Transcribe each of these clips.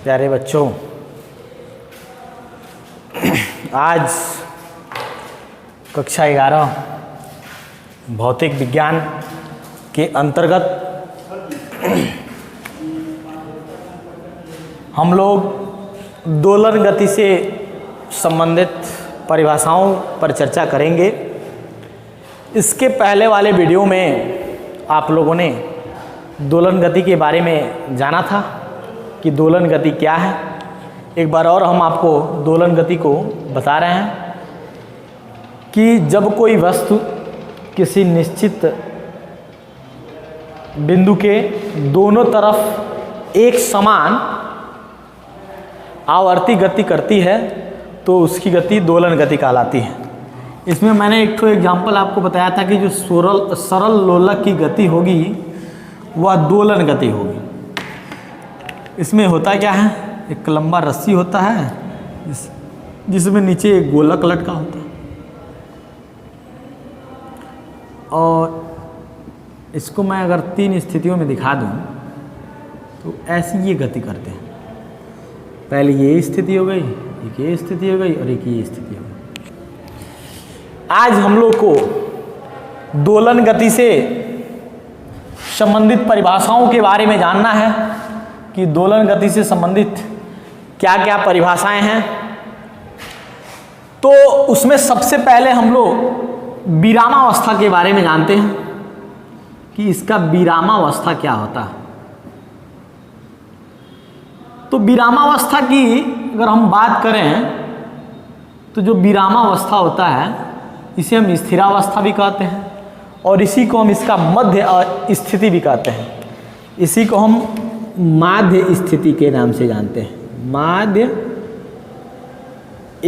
प्यारे बच्चों, आज कक्षा 11 भौतिक विज्ञान के अंतर्गत हम लोग दोलन गति से संबंधित परिभाषाओं पर चर्चा करेंगे। इसके पहले वाले वीडियो में आप लोगों ने दोलन गति के बारे में जाना था कि दोलन गति क्या है। एक बार और हम आपको दोलन गति को बता रहे हैं कि जब कोई वस्तु किसी निश्चित बिंदु के दोनों तरफ एक समान आवर्ती गति करती है तो उसकी गति दोलन गति कहलाती है। इसमें मैंने एक एग्जाम्पल आपको बताया था कि जो सरल लोलक की गति होगी वह दोलन गति होगी। इसमें होता क्या है, एक लंबा रस्सी होता है जिसमें नीचे एक गोलक लटका होता है और इसको मैं अगर 3 स्थितियों में दिखा दूं तो ऐसी ये गति करते हैं। पहले ये स्थिति हो गई, एक ये स्थिति हो गई और एक ये स्थिति हो गई। आज हम लोग को दोलन गति से संबंधित परिभाषाओं के बारे में जानना है कि दोलन गति से संबंधित क्या क्या परिभाषाएं हैं। तो उसमें सबसे पहले हम लोग विरामावस्था के बारे में जानते हैं कि इसका विरामावस्था क्या होता है। तो विरामावस्था की अगर हम बात करें तो जो विरामावस्था होता है इसे हम स्थिरावस्था भी कहते हैं और इसी को हम इसका मध्य स्थिति भी कहते हैं। इसी को हम माध्य स्थिति के नाम से जानते हैं, माध्य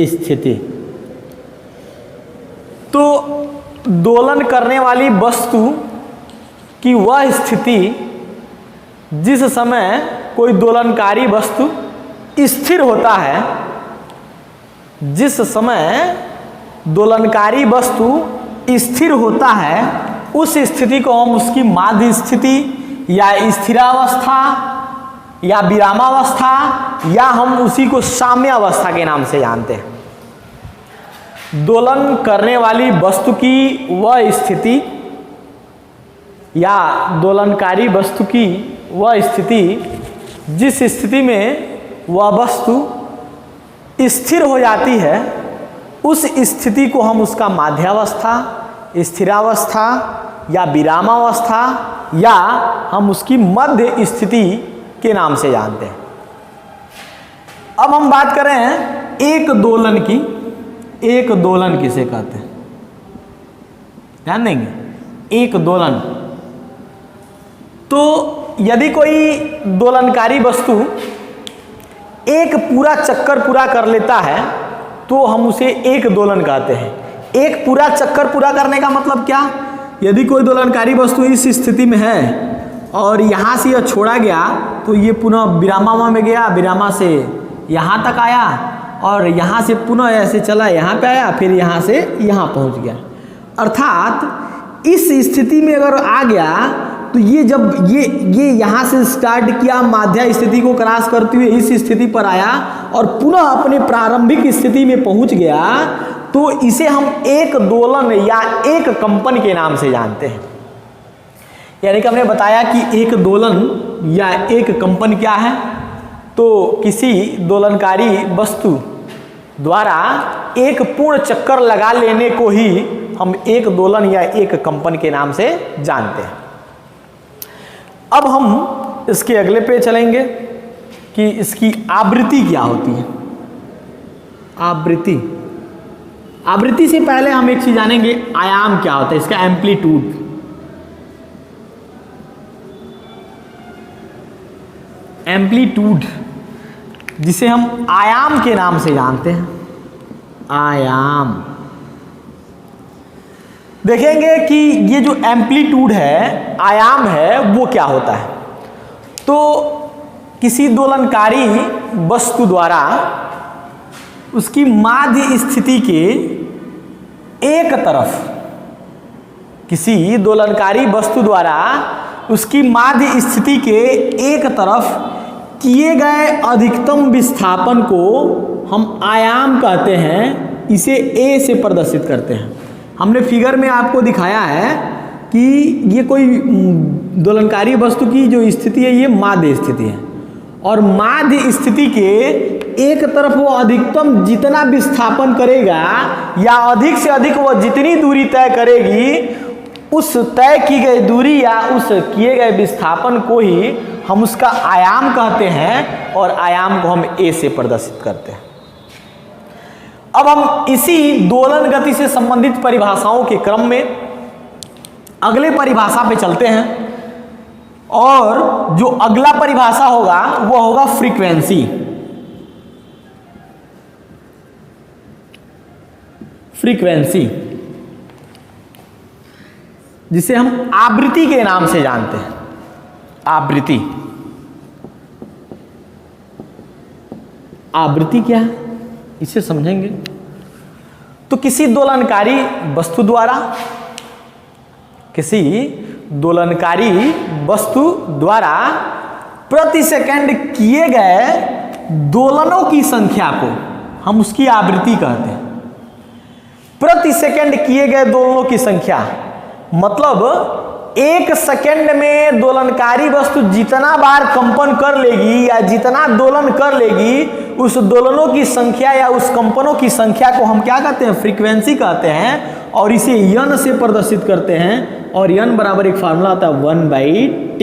स्थिति। तो दोलन करने वाली वस्तु की वह स्थिति जिस समय कोई दोलनकारी वस्तु स्थिर होता है, जिस समय दोलनकारी वस्तु स्थिर होता है उस स्थिति को हम उसकी माध्य स्थिति या स्थिरावस्था या विरामावस्था या हम उसी को साम्यावस्था के नाम से जानते हैं। दोलन करने वाली वस्तु की वह स्थिति या दोलनकारी वस्तु की वह स्थिति जिस स्थिति में वह वस्तु स्थिर हो जाती है उस स्थिति को हम उसका माध्यावस्था, स्थिरावस्था या विरामावस्था या हम उसकी मध्य स्थिति के नाम से जानते हैं। अब हम बात करें एक दोलन की। एक दोलन किसे कहते हैं, ध्यान देंगे, एक दोलन। तो यदि कोई दोलनकारी वस्तु एक पूरा चक्कर पूरा कर लेता है तो हम उसे एक दोलन कहते हैं। एक पूरा चक्कर पूरा करने का मतलब क्या, यदि कोई दोलनकारी वस्तु इस स्थिति में है और यहाँ से यह छोड़ा गया तो ये पुनः विरामा में गया, विरामा से यहाँ तक आया और यहाँ से पुनः ऐसे चला, यहाँ पे आया, फिर यहाँ से यहाँ पहुँच गया। अर्थात इस स्थिति में अगर आ गया तो ये जब ये यहाँ से स्टार्ट किया, माध्य स्थिति को क्रॉस करते हुए इस स्थिति पर आया और पुनः अपने प्रारंभिक स्थिति में पहुँच गया तो इसे हम एक दोलन या एक कंपन के नाम से जानते हैं। यानी कि हमने बताया कि एक दोलन या एक कंपन क्या है, तो किसी दोलनकारी वस्तु द्वारा एक पूर्ण चक्कर लगा लेने को ही हम एक दोलन या एक कंपन के नाम से जानते हैं। अब हम इसके अगले पे चलेंगे कि इसकी आवृत्ति क्या होती है। आवृत्ति, आवृत्ति से पहले हम एक चीज जानेंगे, आयाम क्या होता है, इसका एम्पलीट्यूड। एम्पलीट्यूड जिसे हम आयाम के नाम से जानते हैं, आयाम। देखेंगे कि ये जो एम्पलीट्यूड है, आयाम है, वो क्या होता है। तो किसी दोलनकारी वस्तु द्वारा उसकी माध्य स्थिति के एक तरफ, किसी दोलनकारी वस्तु द्वारा उसकी माध्य स्थिति के एक तरफ किए गए अधिकतम विस्थापन को हम आयाम कहते हैं, इसे ए से प्रदर्शित करते हैं। हमने फिगर में आपको दिखाया है कि ये कोई दोलनकारी वस्तु की जो स्थिति है ये माध्य स्थिति है, और माध्य स्थिति के एक तरफ वो अधिकतम जितना विस्थापन करेगा या अधिक से अधिक वो जितनी दूरी तय करेगी, उस तय की गई दूरी या उस किए गए विस्थापन को ही हम उसका आयाम कहते हैं, और आयाम को हम ए से प्रदर्शित करते हैं। अब हम इसी दोलन गति से संबंधित परिभाषाओं के क्रम में अगले परिभाषा पे चलते हैं, और जो अगला परिभाषा होगा वो होगा फ्रीक्वेंसी। फ्रीक्वेंसी जिसे हम आवृत्ति के नाम से जानते हैं। आवृत्ति, आवृत्ति क्या है इसे समझेंगे। तो किसी दोलनकारी वस्तु द्वारा, किसी दोलनकारी वस्तु द्वारा प्रति सेकंड किए गए दोलनों की संख्या को हम उसकी आवृत्ति कहते हैं। प्रति सेकंड किए गए दोलनों की संख्या मतलब एक सेकंड में दोलनकारी वस्तु जितना बार कंपन कर लेगी या जितना दोलन कर लेगी, उस दोलनों की संख्या या उस कंपनों की संख्या को हम क्या कहते हैं? फ्रीक्वेंसी कहते हैं, और इसे यन से प्रदर्शित करते हैं। और यन बराबर एक फार्मूला होता है 1/t,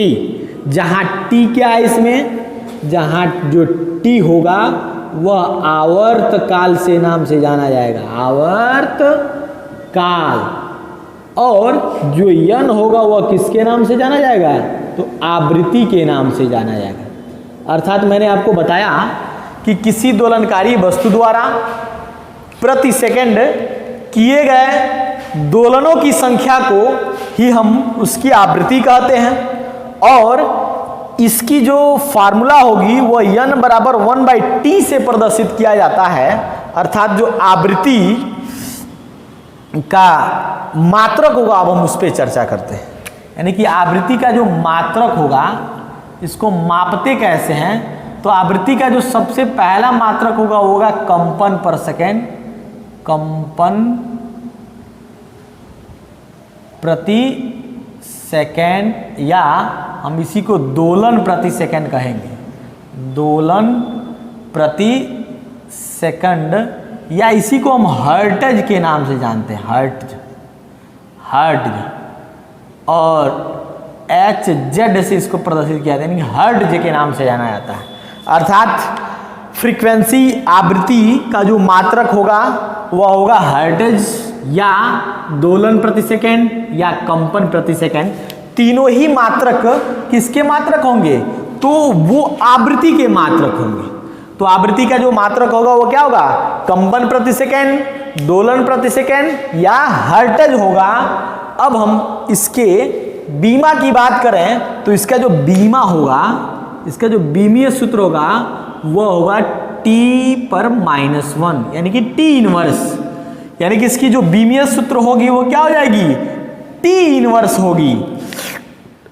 जहां टी क्या है इसमें, जहां जो टी होगा वह आवर्त काल से नाम से जाना जाएगा, आवर्त काल, और जो यन होगा वह किसके नाम से जाना जाएगा? तो आवृत्ति के नाम से जाना जाएगा। अर्थात मैंने आपको बताया कि किसी दोलनकारी वस्तु द्वारा प्रति सेकंड किए गए दोलनों की संख्या को ही हम उसकी आवृत्ति कहते हैं, और इसकी जो फार्मूला होगी वह यन बराबर 1/t से प्रदर्शित किया जाता है। अर्थात जो आवृत्ति का मात्रक होगा, अब हम उस पर चर्चा करते हैं। यानी कि आवृत्ति का जो मात्रक होगा, इसको मापते कैसे हैं? तो आवृत्ति का जो सबसे पहला मात्रक होगा वो होगा कंपन पर सेकेंड, कंपन प्रति सेकेंड, या हम इसी को दोलन प्रति सेकेंड कहेंगे, दोलन प्रति सेकंड, या इसी को हम हर्ट्ज के नाम से जानते हैं, हर्ट्ज, हर्ट्ज, और HZ से इसको प्रदर्शित किया जाता है, यानी हर्ट्ज के नाम से जाना जाता है। अर्थात फ्रीक्वेंसी आवृत्ति का जो मात्रक होगा वह होगा हर्ट्ज, या दोलन प्रति सेकेंड, या कंपन प्रति सेकेंड। तीनों ही मात्रक किसके मात्रक होंगे? तो वो आवृत्ति के मात्रक होंगे। तो आवृत्ति का जो मात्रक होगा वो क्या होगा? कंपन प्रति सेकेंड, दोलन प्रति सेकेंड, या हर्ट्ज होगा। अब हम इसके बीमा की बात करें तो इसका जो बीमा होगा, इसका जो बीमीय सूत्र होगा वह होगा T/-1, यानी कि T इनवर्स, यानी कि इसकी जो बीमीय सूत्र होगी वो क्या हो जाएगी? T इनवर्स होगी।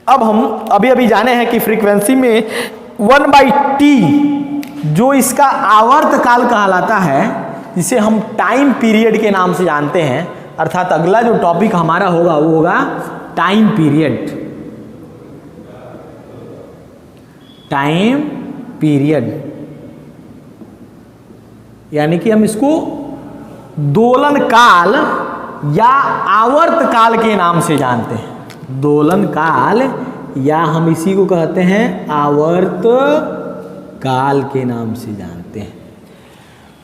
अब हम अभी जाने हैं कि फ्रीक्वेंसी में 1/t जो इसका आवर्त काल कहलाता है, जिसे हम टाइम पीरियड के नाम से जानते हैं। अर्थात अगला जो टॉपिक हमारा होगा वो होगा टाइम पीरियड, टाइम पीरियड, यानी कि हम इसको दोलन काल या आवर्त काल के नाम से जानते हैं। दोलन काल, या हम इसी को कहते हैं आवर्त काल के नाम से जानते हैं।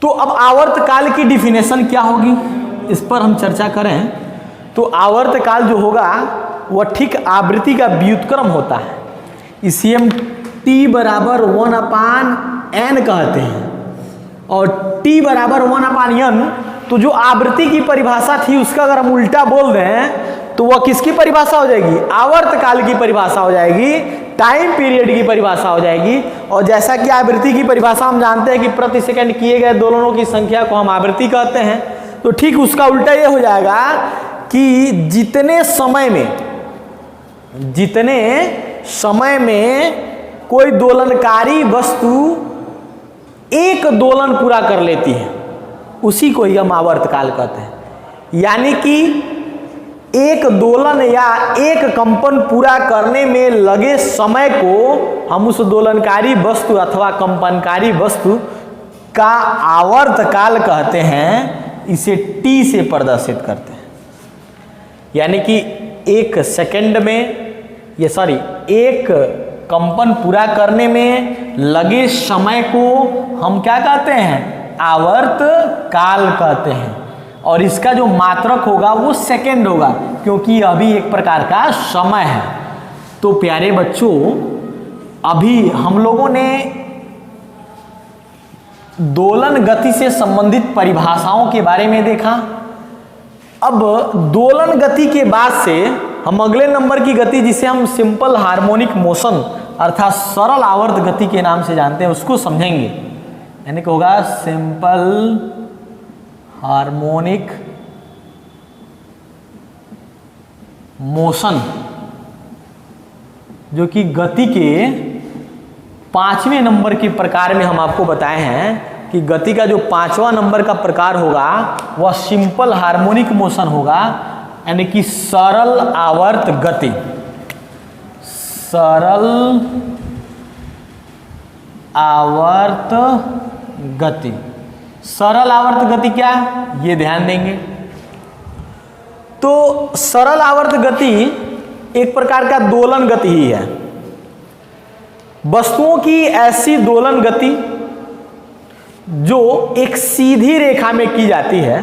तो अब आवर्त काल की डिफिनेशन क्या होगी, इस पर हम चर्चा करें। तो आवर्त काल जो होगा वह ठीक आवृत्ति का व्युत्क्रम होता है। इसे हम T बराबर 1/n कहते हैं, और T बराबर 1/n, तो जो आवृत्ति की परिभाषा थी उसका अगर हम उल्टा बोल दें तो वह किसकी परिभाषा हो जाएगी? आवर्त काल की परिभाषा हो जाएगी, टाइम पीरियड की परिभाषा हो जाएगी। और जैसा कि आवृत्ति की परिभाषा हम जानते हैं कि प्रति सेकंड किए गए दोलनों की संख्या को हम आवृत्ति कहते हैं, तो ठीक उसका उल्टा ये हो जाएगा कि जितने समय में कोई दोलनकारी वस्तु एक दोलन पूरा कर लेती है, उसी को ही हम आवर्तकाल कहते हैं। यानी कि एक दोलन या एक कंपन पूरा करने में लगे समय को हम उस दोलनकारी वस्तु अथवा कंपनकारी वस्तु का आवर्तकाल कहते हैं। इसे टी से प्रदर्शित करते हैं। यानी कि एक सेकंड में एक कंपन पूरा करने में लगे समय को हम क्या कहते हैं? आवर्तकाल कहते हैं। और इसका जो मात्रक होगा वो सेकंड होगा, क्योंकि अभी एक प्रकार का समय है। तो प्यारे बच्चों, अभी हम लोगों ने दोलन गति से संबंधित परिभाषाओं के बारे में देखा। अब दोलन गति के बाद से हम अगले नंबर की गति, जिसे हम सिंपल हार्मोनिक मोशन अर्थात सरल आवर्त गति के नाम से जानते हैं, उसको समझेंगे। यानी कि होगा सिंपल हार्मोनिक मोशन, जो कि गति के 5वें नंबर के प्रकार में हम आपको बताए हैं कि गति का जो 5वां नंबर का प्रकार होगा वह सिंपल हार्मोनिक मोशन होगा, यानी कि सरल आवर्त गति। सरल आवर्त गति, सरल आवर्त गति क्या है ये ध्यान देंगे। तो सरल आवर्त गति एक प्रकार का दोलन गति ही है। वस्तुओं की ऐसी दोलन गति जो एक सीधी रेखा में की जाती है,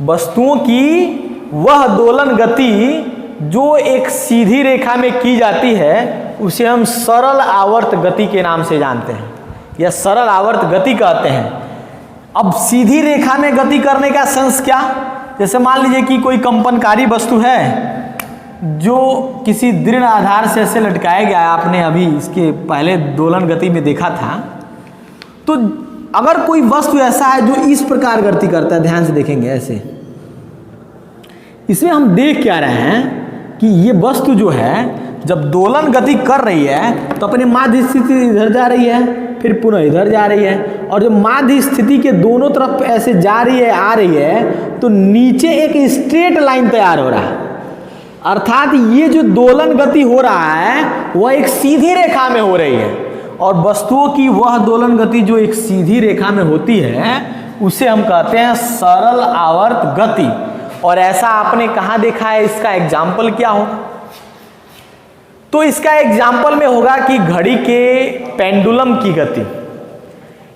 वस्तुओं की वह दोलन गति जो एक सीधी रेखा में की जाती है, उसे हम सरल आवर्त गति के नाम से जानते हैं या सरल आवर्त गति कहते हैं। अब सीधी रेखा में गति करने का सेंस क्या? जैसे मान लीजिए कि कोई कंपनकारी वस्तु है जो किसी दृढ़ आधार से ऐसे लटकाया गया है, आपने अभी इसके पहले दोलन गति में देखा था। तो अगर कोई वस्तु ऐसा है जो इस प्रकार गति करता है, ध्यान से देखेंगे ऐसे, इसमें हम देख क्या रहे हैं कि ये वस्तु जो है जब दोलन गति कर रही है तो अपने माध्य स्थिति इधर जा रही है, फिर पुनः इधर जा रही है, और जब माध्य स्थिति के दोनों तरफ ऐसे जा रही है आ रही है तो नीचे एक स्ट्रेट लाइन तैयार हो रहा है। अर्थात ये जो दोलन गति हो रहा है वह एक सीधी रेखा में हो रही है, और वस्तुओं की वह दोलन गति जो एक सीधी रेखा में होती है उसे हम कहते हैं सरल आवर्त गति। और ऐसा आपने कहाँ देखा है? इसका एग्जाम्पल क्या होगा? तो इसका एग्जाम्पल में होगा कि घड़ी के पेंडुलम की गति।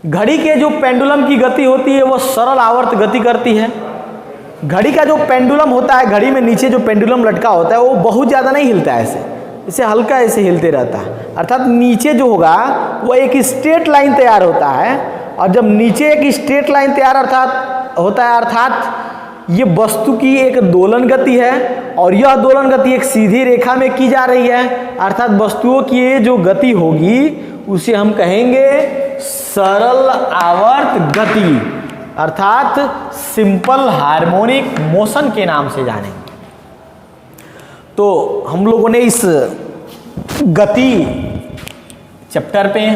घड़ी के जो पेंडुलम की गति होती है वो सरल आवर्त गति करती है। घड़ी का जो पेंडुलम होता है, घड़ी में नीचे जो पेंडुलम लटका होता है वो बहुत ज़्यादा नहीं हिलता है, इसे हल्का ऐसे हिलते रहता है। अर्थात नीचे जो होगा वो एक स्ट्रेट लाइन तैयार होता है, और जब नीचे एक स्ट्रेट लाइन तैयार अर्थात ये वस्तु की एक दोलन गति है, और यह दोलन गति एक सीधी रेखा में की जा रही है। अर्थात वस्तुओं की ये जो गति होगी उसे हम कहेंगे सरल आवर्त गति, अर्थात सिंपल हार्मोनिक मोशन के नाम से जानेंगे। तो हम लोगों ने इस गति चैप्टर पे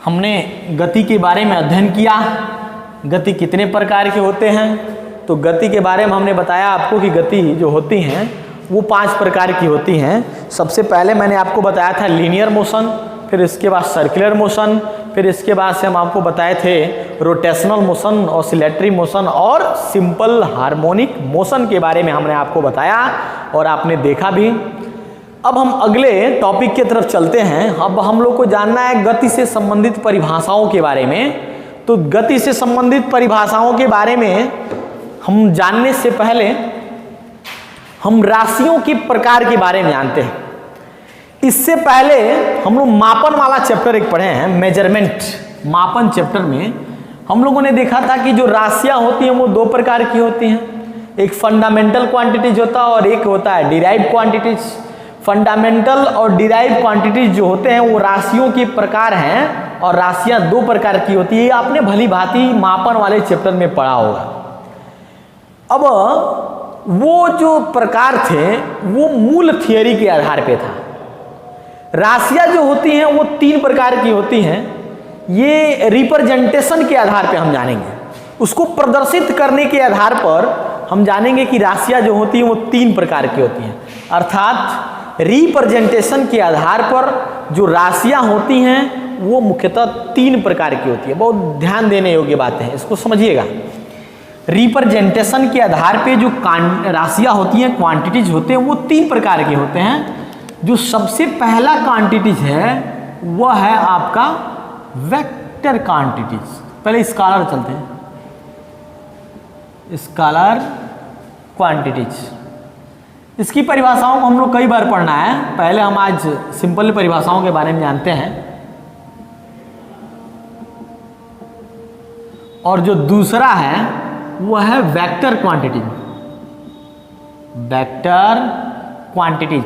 हमने गति के बारे में अध्ययन किया। गति कितने प्रकार के होते हैं? तो गति के बारे में हमने बताया आपको कि गति जो होती हैं वो 5 प्रकार की होती हैं। सबसे पहले मैंने आपको बताया था लीनियर मोशन, फिर इसके बाद सर्कुलर मोशन, फिर इसके बाद से हम आपको बताए थे रोटेशनल मोशन, ऑसिलेटरी मोशन और सिंपल हार्मोनिक मोशन के बारे में हमने आपको बताया और आपने देखा भी। अब हम अगले टॉपिक की तरफ चलते हैं। अब हम लोग को जानना है गति से संबंधित परिभाषाओं के बारे में। तो गति से संबंधित परिभाषाओं के बारे में हम जानने से पहले हम राशियों के प्रकार के बारे में जानते हैं। इससे पहले हम लोग मापन वाला चैप्टर एक पढ़े हैं, मेजरमेंट मापन चैप्टर में हम लोगों ने देखा था कि जो राशियां होती हैं वो 2 प्रकार की होती हैं। एक फंडामेंटल क्वांटिटीज होता है और एक होता है डिराइव क्वांटिटीज। फंडामेंटल और डिराइव क्वांटिटीज जो होते हैं वो राशियों के प्रकार हैं, और राशियां 2 प्रकार की होती है। आपने भली भांति मापन वाले चैप्टर में पढ़ा होगा। अब वो जो प्रकार थे वो मूल थियरी के आधार पे था। राशियां जो होती हैं वो 3 प्रकार की होती हैं। ये रिप्रेजेंटेशन के आधार पे हम जानेंगे, उसको प्रदर्शित करने के आधार पर हम जानेंगे कि राशियां जो होती हैं वो 3 प्रकार की होती हैं। अर्थात रिप्रेजेंटेशन के आधार पर जो राशियां होती हैं वो मुख्यतः 3 प्रकार की होती है। बहुत ध्यान देने योग्य बातें हैं, इसको समझिएगा। रिप्रेजेंटेशन के आधार पे जो राशियां होती हैं, क्वांटिटीज होते हैं, वो 3 प्रकार के होते हैं। जो सबसे पहला क्वांटिटीज है वह है आपका वेक्टर क्वांटिटीज। पहले स्केलर चलते हैं, स्केलर क्वांटिटीज। इसकी परिभाषाओं को हम लोग कई बार पढ़ना है, पहले हम आज सिंपल परिभाषाओं के बारे में जानते हैं। और जो दूसरा है वह है वेक्टर क्वांटिटी, वेक्टर क्वांटिटी।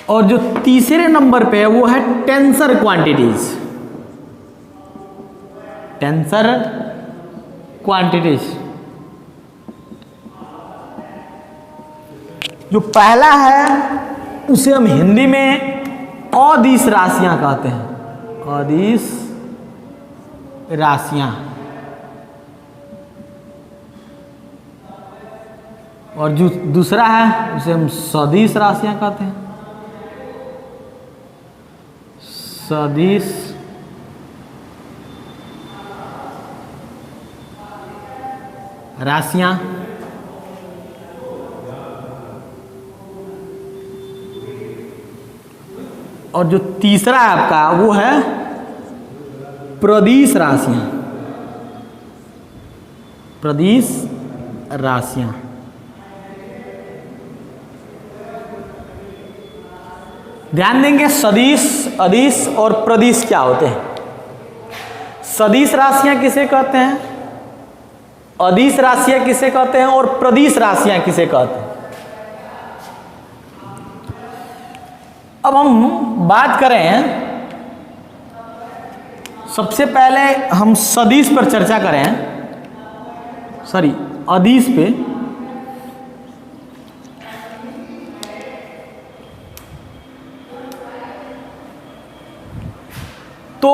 और जो तीसरे नंबर पे है वो है टेंसर क्वांटिटीज, टेंसर क्वांटिटीज। जो पहला है उसे हम हिंदी में अदिश राशियां कहते हैं, अदिश राशियां। और जो दूसरा है उसे हम सदिश राशियां कहते हैं, सदिश राशियां। और जो तीसरा है आपका वो है प्रदिश राशियां, प्रदिश राशियां। ध्यान देंगे सदिश, अदिश और प्रदिश क्या होते हैं। सदिश राशियां किसे कहते हैं, अदिश राशियां किसे कहते हैं और प्रदिश राशियां किसे कहते हैं। अब हम बात करें, सबसे पहले हम सदिश पर चर्चा करें, सॉरी अदिश पे। तो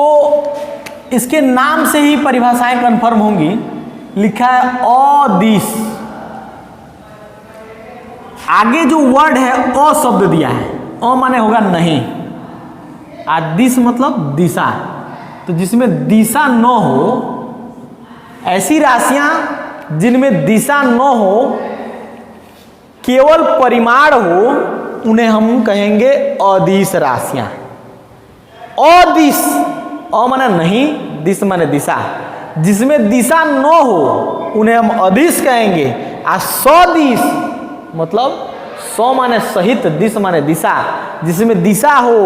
इसके नाम से ही परिभाषाएं कंफर्म होंगी। लिखा है अदिश, आगे जो वर्ड है अ शब्द दिया है, अ माने होगा नहीं, आदिश मतलब दिशा। तो जिसमें दिशा न हो, ऐसी राशियां जिनमें दिशा न हो, केवल परिमाण हो, उन्हें हम कहेंगे अदिश राशियां। अदिश, अ माने नहीं, दिश माने दिशा। जिसमें दिशा न हो उन्हें हम अदिश कहेंगे। आ सदिश मतलब सौ माने सहित, दिश माने दिशा, जिसमें दिशा हो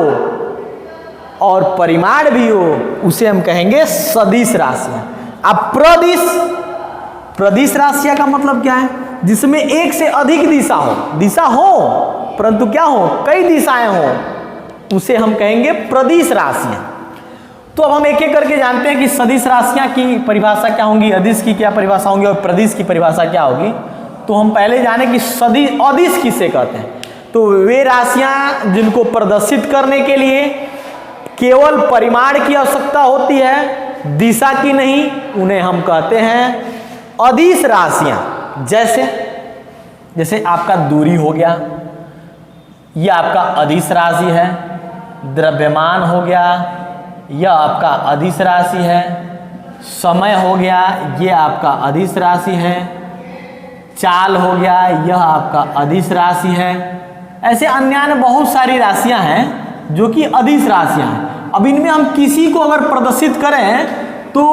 और परिमाण भी हो उसे हम कहेंगे सदिश राशियां। अब प्रदिश, प्रदिश राशियां का मतलब क्या है, जिसमें एक से अधिक दिशा हो, दिशा हो परंतु क्या हो, कई दिशाएं हो, उसे हम कहेंगे प्रदिश राशियां। तो अब हम एक एक करके जानते हैं कि सदिश राशियां की परिभाषा क्या होंगी, अदिश की क्या परिभाषा होंगी और प्रदिश की परिभाषा क्या होगी। तो हम पहले जाने कि सदिश, अदिश किसे कहते हैं। तो वे राशियां जिनको प्रदर्शित करने के लिए केवल परिमाण की आवश्यकता होती है, दिशा की नहीं, उन्हें हम कहते हैं अदिश राशियां। जैसे आपका दूरी हो गया, यह आपका अदिश राशि है। द्रव्यमान हो गया, यह आपका अदिश राशि है। समय हो गया, यह आपका अदिश राशि है। चाल हो गया, यह आपका अदिश राशि है। ऐसे अन्य बहुत सारी राशियां हैं जो कि अदिश राशियां हैं। अब इनमें हम किसी को अगर प्रदर्शित करें तो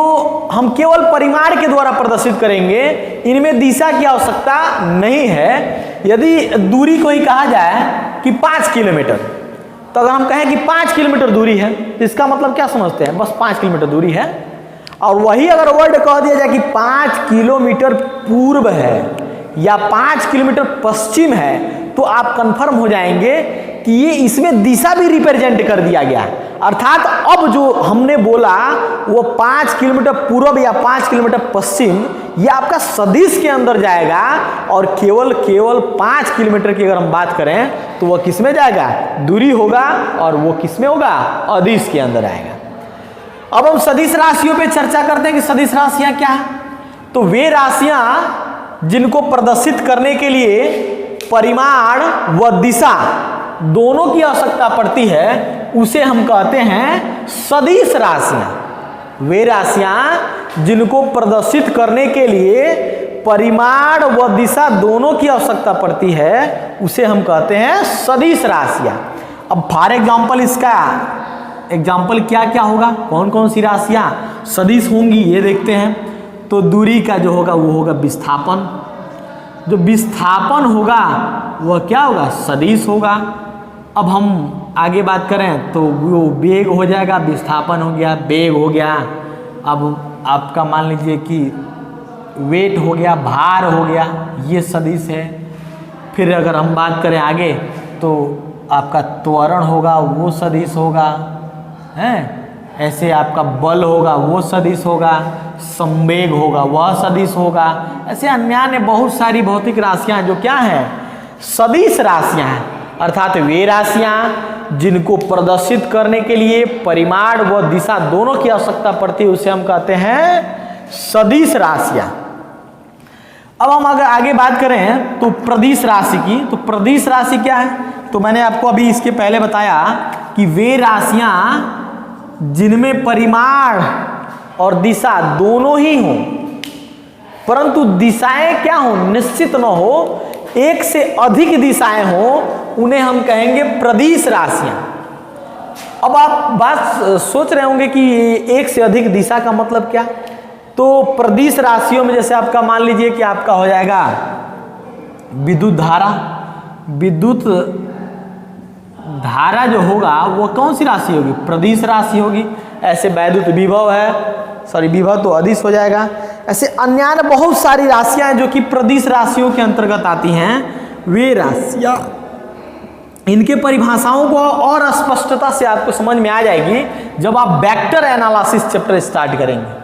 हम केवल परिमाण के द्वारा प्रदर्शित करेंगे, इनमें दिशा की आवश्यकता नहीं है। यदि दूरी को ही कहा जाए कि 5 किलोमीटर, तो अगर हम कहें कि 5 किलोमीटर दूरी है तो इसका मतलब क्या समझते हैं, बस 5 किलोमीटर दूरी है। और वही अगर वर्ड कह दिया जाए कि 5 किलोमीटर पूर्व है या 5 किलोमीटर पश्चिम है, तो आप कंफर्म हो जाएंगे कि ये इसमें दिशा भी रिप्रेजेंट कर दिया गया। अर्थात अब जो हमने बोला वो 5 किलोमीटर पूर्व या 5 किलोमीटर पश्चिम, ये आपका सदिश के अंदर जाएगा और केवल 5 किलोमीटर की अगर हम बात करें तो वह किस में जाएगा, दूरी होगा, और वो किस में होगा, अदिश के अंदर आएगा। अब हम सदिश राशियों पे चर्चा करते हैं कि सदिश राशियां क्या है। तो वे राशियां जिनको प्रदर्शित करने के लिए परिमाण व दिशा दोनों की आवश्यकता पड़ती है, उसे हम कहते हैं सदिश राशियां। वे राशियां जिनको प्रदर्शित करने के लिए परिमाण व दिशा दोनों की आवश्यकता पड़ती है, उसे हम कहते हैं सदिश राशियां। अब फॉर एग्जाम्पल इसका एग्जाम्पल क्या क्या होगा, कौन कौन सी राशियां सदिश होंगी ये देखते हैं। तो दूरी का जो होगा वो होगा विस्थापन। जो विस्थापन होगा वह क्या होगा, सदिश होगा। अब हम आगे बात करें तो वो वेग हो जाएगा, विस्थापन हो गया, वेग हो गया। अब आपका मान लीजिए कि वेट हो गया, भार हो गया, ये सदिश है। फिर अगर हम बात करें आगे तो आपका त्वरण होगा, वो सदिश होगा, है। ऐसे आपका बल होगा, वो सदिश होगा, संवेग होगा, वह सदिश होगा। ऐसे अन्य बहुत सारी भौतिक राशियां जो क्या हैं, सदिश राशियां हैं। अर्थात वे राशियां जिनको प्रदर्शित करने के लिए परिमाण व दिशा दोनों की आवश्यकता पड़ती है, उसे हम कहते हैं सदिश राशियां। अब हम अगर आगे बात करें तो प्रदिश राशि की, तो प्रदिश राशि क्या है, तो मैंने आपको अभी इसके पहले बताया कि वे राशियां जिनमें परिमाण और दिशा दोनों ही हों, परंतु दिशाएं क्या हो, निश्चित न हो, एक से अधिक दिशाएं हो, उन्हें हम कहेंगे प्रदिश राशियां। अब आप बात सोच रहे होंगे कि एक से अधिक दिशा का मतलब क्या। तो प्रदिश राशियों में जैसे आपका मान लीजिए कि आपका हो जाएगा विद्युत धारा। विद्युत धारा जो होगा वो कौन सी राशि होगी, प्रदिश राशि होगी। ऐसे वैद्युत विभव है, सॉरी विभव तो अदिश हो जाएगा। ऐसे अन्य बहुत सारी राशियां जो कि प्रदिश राशियों के अंतर्गत आती हैं, वे राशियां, इनके परिभाषाओं को और स्पष्टता से आपको समझ में आ जाएगी जब आप वेक्टर एनालिसिस चैप्टर स्टार्ट करेंगे।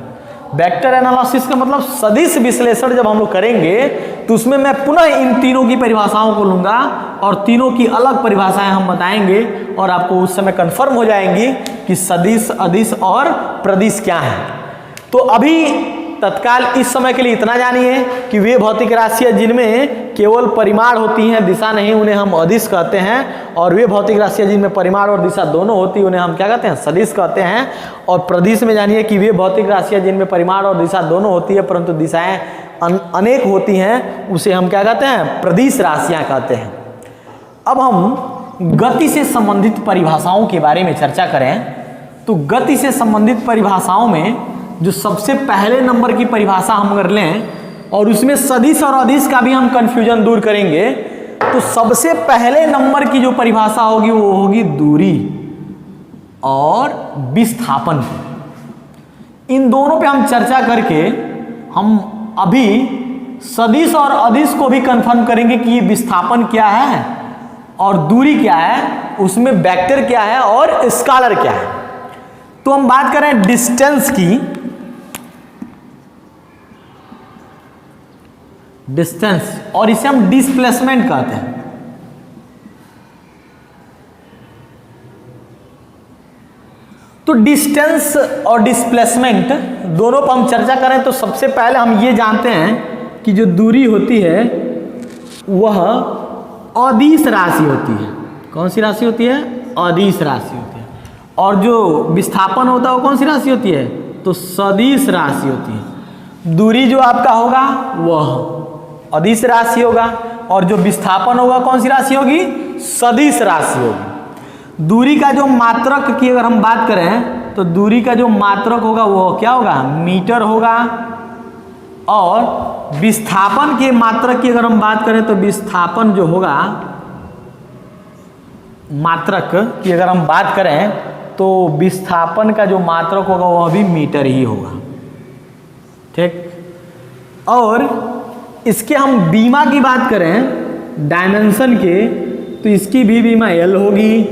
वेक्टर एनालिसिस का मतलब सदिश विश्लेषण जब हम लोग करेंगे तो उसमें मैं पुनः इन तीनों की परिभाषाओं को लूंगा और तीनों की अलग परिभाषाएं हम बताएंगे और आपको उस समय कंफर्म हो जाएंगी कि सदिश, अदिश और प्रदिश क्या है। तो अभी तत्काल इस समय के लिए इतना जानिए कि वे भौतिक राशियां जिनमें केवल परिमाण होती हैं, दिशा नहीं, उन्हें हम अदिश कहते हैं। और वे भौतिक राशियां जिनमें परिमाण और दिशा दोनों होती है, उन्हें हम क्या कहते हैं, सदिश कहते हैं। और प्रदिश में जानिए कि वे भौतिक राशियां जिनमें परिमाण और दिशा दोनों होती है परंतु दिशाएं अनेक होती हैं, उसे हम क्या कहते हैं, प्रदिश राशियां कहते हैं। अब हम गति से संबंधित परिभाषाओं के बारे में चर्चा करें तो गति से संबंधित परिभाषाओं में जो सबसे पहले नंबर की परिभाषा हम कर लें और उसमें सदिश और अदिश का भी हम कंफ्यूजन दूर करेंगे, तो सबसे पहले नंबर की जो परिभाषा होगी वो होगी दूरी और विस्थापन की। इन दोनों पे हम चर्चा करके हम अभी सदिश और अदिश को भी कंफर्म करेंगे कि ये विस्थापन क्या है और दूरी क्या है, उसमें वेक्टर क्या है और स्केलर क्या है। तो हम बात करें डिस्टेंस की, डिस्टेंस, और इसे हम डिस्प्लेसमेंट कहते हैं। तो डिस्टेंस और डिस्प्लेसमेंट दोनों पर हम चर्चा करें तो सबसे पहले हम ये जानते हैं कि जो दूरी होती है वह अदिश राशि होती है। कौन सी राशि होती है, अदिश राशि होती है। और जो विस्थापन होता है वो कौन सी राशि होती है, तो सदिश राशि होती है। दूरी जो आपका होगा वह अदिश राशि होगा और जो विस्थापन होगा कौन सी राशि होगी, सदिश राशि होगी। दूरी का जो मात्रक की अगर हम बात करें तो दूरी का जो मात्रक होगा वो क्या होगा, मीटर होगा। और विस्थापन के मात्रक की अगर हम बात करें तो विस्थापन जो होगा, मात्रक की अगर हम बात करें तो विस्थापन का जो मात्रक होगा वह भी मीटर ही होगा। ठीक। और इसके हम बीमा की बात करें डायमेंशन के, तो इसकी भी बीमा L होगी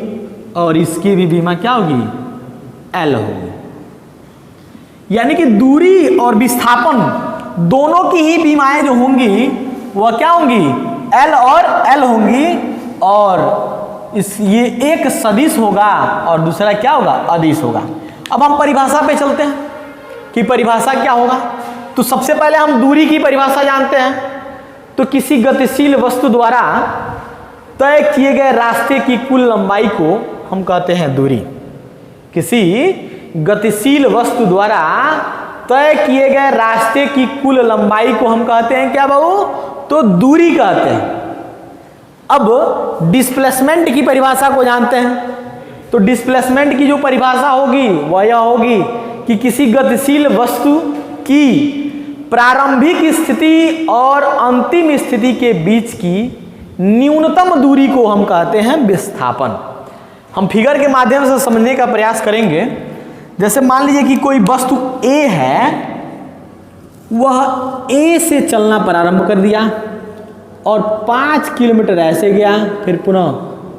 और इसकी भी बीमा क्या होगी, L होगी। यानी कि दूरी और विस्थापन दोनों की ही विमाएं जो होंगी वह क्या होंगी, L और L होंगी, और ये एक सदिश होगा और दूसरा क्या होगा, अदिश होगा। अब हम परिभाषा पे चलते हैं कि परिभाषा क्या होगा। तो सबसे पहले हम दूरी की परिभाषा जानते हैं। तो किसी गतिशील वस्तु द्वारा तय किए गए रास्ते की कुल लंबाई को हम कहते हैं दूरी। किसी गतिशील वस्तु द्वारा तय किए गए रास्ते की कुल लंबाई को हम कहते हैं क्या बाबू, तो दूरी कहते हैं। अब डिस्प्लेसमेंट की परिभाषा को जानते हैं। तो डिस्प्लेसमेंट की जो परिभाषा होगी वह यह होगी कि किसी गतिशील वस्तु की प्रारंभिक स्थिति और अंतिम स्थिति के बीच की न्यूनतम दूरी को हम कहते हैं विस्थापन। हम फिगर के माध्यम से समझने का प्रयास करेंगे। जैसे मान लीजिए कि कोई वस्तु A है, वह A से चलना प्रारंभ कर दिया और 5 किलोमीटर ऐसे गया, फिर पुनः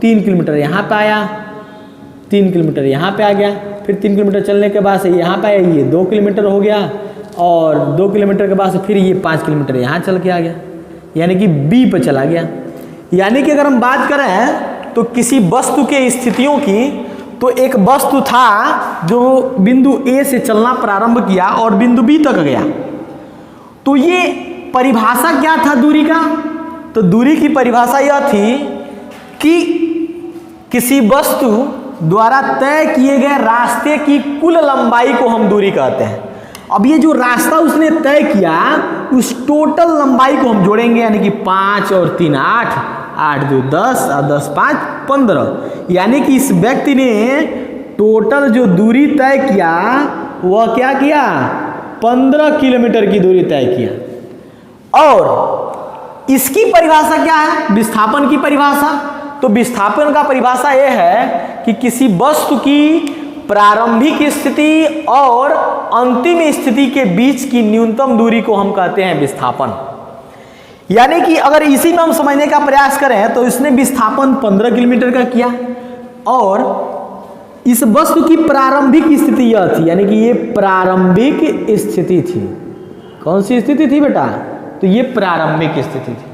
3 किलोमीटर यहाँ पे आया, 3 किलोमीटर यहाँ पे आ गया, फिर 3 किलोमीटर चलने के बाद से यहाँ पे आया, ये 2 किलोमीटर हो गया, और 2 किलोमीटर के बाद से फिर ये 5 किलोमीटर यहाँ चल के आ गया, यानी कि B पे चला गया। यानी कि अगर हम बात करें तो किसी वस्तु के स्थितियों की, तो एक वस्तु था जो बिंदु A से चलना प्रारंभ किया और बिंदु B तक गया। तो ये परिभाषा क्या था दूरी का, तो दूरी की परिभाषा यह थी कि किसी वस्तु द्वारा तय किए गए रास्ते की कुल लंबाई को हम दूरी कहते हैं। अब ये जो रास्ता उसने तय किया उस टोटल लंबाई को हम जोड़ेंगे, यानी कि 5 और 3 8, 8 2 10 और 10 5 15, यानी कि इस व्यक्ति ने टोटल जो दूरी तय किया वह क्या किया, 15 किलोमीटर की दूरी तय किया। और इसकी परिभाषा क्या है, विस्थापन की परिभाषा। तो विस्थापन का परिभाषा यह है कि किसी वस्तु की प्रारंभिक स्थिति और अंतिम स्थिति के बीच की न्यूनतम दूरी को हम कहते हैं विस्थापन। यानी कि अगर इसी में हम समझने का प्रयास करें तो इसने विस्थापन 15 किलोमीटर का किया, और इस वस्तु की प्रारंभिक स्थिति यह थी, यानी कि ये प्रारंभिक स्थिति थी। कौन सी स्थिति थी बेटा, तो ये प्रारंभिक स्थिति थी,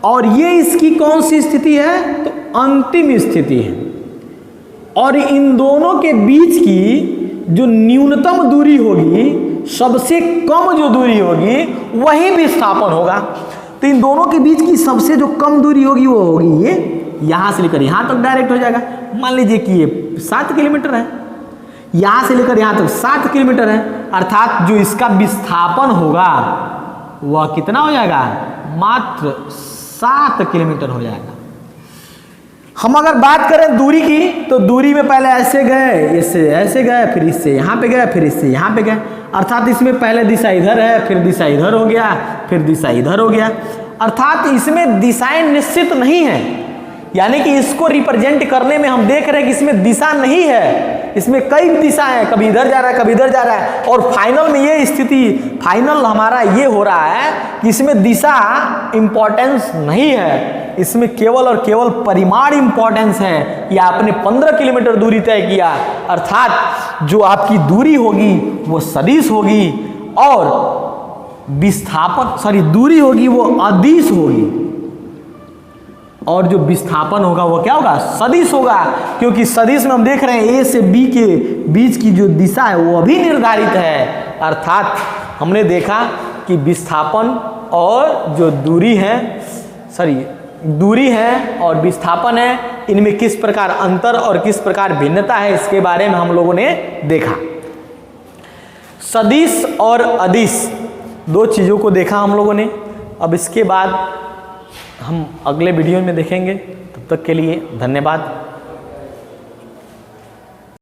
और ये इसकी कौन सी स्थिति है, तो अंतिम स्थिति है। और इन दोनों के बीच की जो न्यूनतम दूरी होगी, सबसे कम जो दूरी होगी वही विस्थापन होगा। तो इन दोनों के बीच की सबसे जो कम दूरी होगी वो होगी ये, यहाँ से लेकर यहाँ तक डायरेक्ट हो जाएगा। मान लीजिए कि ये 7 किलोमीटर है, यहाँ से लेकर यहाँ तक 7 किलोमीटर है, अर्थात जो इसका विस्थापन होगा वह कितना हो जाएगा, मात्र 7 किलोमीटर हो जाएगा। हम अगर बात करें दूरी की, तो दूरी में पहले ऐसे गए, इससे ऐसे गए, फिर इससे यहाँ पे गए, फिर इससे यहाँ पे गए, अर्थात इसमें पहले दिशा इधर है, फिर दिशा इधर हो गया, फिर दिशा इधर हो गया, अर्थात इसमें दिशाएं निश्चित नहीं है। यानी कि इसको रिप्रेजेंट करने में हम देख रहे हैं कि इसमें दिशा नहीं है, इसमें कई दिशा है, कभी इधर जा रहा है, कभी इधर जा रहा है, और फाइनल में ये स्थिति, फाइनल हमारा ये हो रहा है कि इसमें दिशा इंपॉर्टेंस नहीं है, इसमें केवल और केवल परिमाण इंपॉर्टेंस है कि आपने 15 किलोमीटर दूरी तय किया, अर्थात जो आपकी दूरी होगी वो सदिश होगी, और विस्थापन दूरी होगी वो अदिश होगी, और जो विस्थापन होगा वो क्या होगा, सदिश होगा। क्योंकि सदिश में हम देख रहे हैं A से B के बीच की जो दिशा है वो अभी निर्धारित है, अर्थात हमने देखा कि विस्थापन और जो दूरी है और विस्थापन है, इनमें किस प्रकार अंतर और किस प्रकार भिन्नता है, इसके बारे में हम लोगों ने देखा। सदिश और अदिश दो चीज़ों को देखा हम लोगों ने। अब इसके बाद हम अगले वीडियो में देखेंगे। तब तक के लिए धन्यवाद।